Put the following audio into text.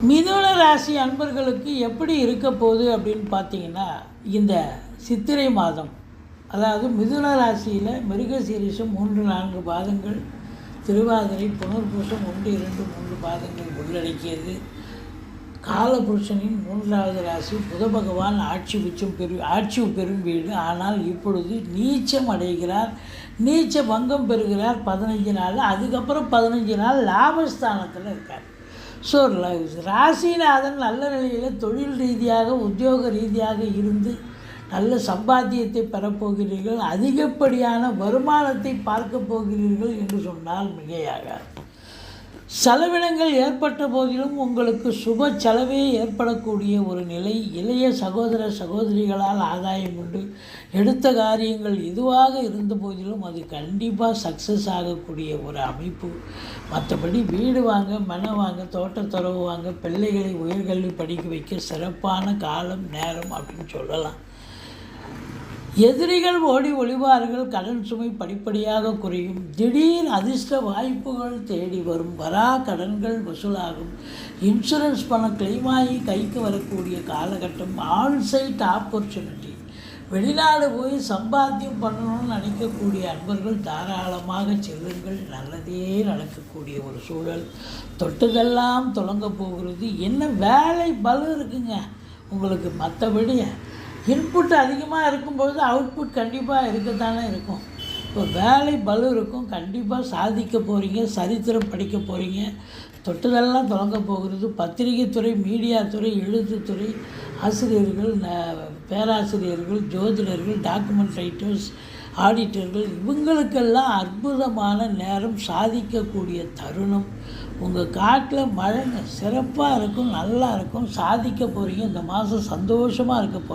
மிதுன ராசி அன்பர்களுக்கு எப்படி இருக்க போகுது அப்படின்னு பார்த்தீங்கன்னா, இந்த சித்திரை மாதம், அதாவது மிதுன ராசியில் மிருகசீரிஷம் 3, 4 பாதங்கள், திருவாதிரை, புனர்பூசம் 1, 2, 3 பாதங்கள் உள்ளடக்கியது. காலபுருஷனின் 3வது ராசி. புத பகவான் ஆட்சி பெறும் வீடு. ஆனால் இப்பொழுது நீச்சம் அடைகிறார், நீச்ச பங்கம் பெறுகிறார் 15 நாள். அதுக்கப்புறம் 15 நாள் லாபஸ்தானத்தில் இருக்கார். ஸோ ராசிநாதன் நல்ல நிலையில் தொழில் ரீதியாக உத்தியோக ரீதியாக இருந்து நல்ல சம்பாத்தியத்தை பெறப்போகிறீர்கள், அதிகப்படியான வருமானத்தை பார்க்க போகிறீர்கள் என்று சொன்னால் மிகையாகாது. செலவினங்கள் ஏற்பட்ட போதிலும் உங்களுக்கு சுப செலவே ஏற்படக்கூடிய ஒரு நிலை. இளைய சகோதர சகோதரிகளால் ஆதாயம் உண்டு. எடுத்த காரியங்கள் எதுவாக இருந்த போதிலும் அது கண்டிப்பாக சக்ஸஸ் ஆகக்கூடிய ஒரு அமைப்பு. மற்றபடி வீடு வாங்க, மனை வாங்க, தோட்டத்துறவு வாங்க, பிள்ளைகளை உயர்கல்வி படிக்க வைக்க சிறப்பான காலம் நேரம் அப்படின்னு சொல்லலாம். எதிரிகள் ஓடி ஒளிவார்கள். கடன் சுமை படிப்படியாக குறையும். திடீர் அதிர்ஷ்ட வாய்ப்புகள் தேடி வரும். வரா கடன்கள் வசூலாகும். இன்சூரன்ஸ் பணம் கிளைமாகி கைக்கு வரக்கூடிய காலகட்டம். Onsite opportunity. வெளிநாடு போய் சம்பாத்தியம் பண்ணணும்னு நினைக்கக்கூடிய அன்பர்கள் தாராளமாக செல்லுங்கள், நல்லதே நடக்கக்கூடிய ஒரு சூழல். தொட்டதெல்லாம் தொடங்க போகிறது. என்ன வேலை பலு இருக்குங்க உங்களுக்கு. மற்றபடி இன்புட் அதிகமாக இருக்கும்பொழுது அவுட்புட் கண்டிப்பாக இருக்கத்தானே இருக்கும். இப்போ வேலை பலு இருக்கும், கண்டிப்பாக சாதிக்க போகிறீங்க, சரித்திரம் படிக்க போகிறீங்க. தொட்டதெல்லாம் தொடங்க போகிறது. பத்திரிகை துறை, மீடியா துறை, எழுத்துத்துறை, ஆசிரியர்கள், பேராசிரியர்கள், ஜோதிடர்கள், டாக்குமெண்ட் ரைட்டர்ஸ், ஆடிட்டர்கள், இவங்களுக்கெல்லாம் அற்புதமான நேரம், சாதிக்கக்கூடிய தருணம். உங்கள் காட்டில் மழைங்க சிறப்பாக இருக்கும், நல்லா இருக்கும், சாதிக்க போகிறீங்க. இந்த மாதம் சந்தோஷமாக இருக்க போகிறீங்க.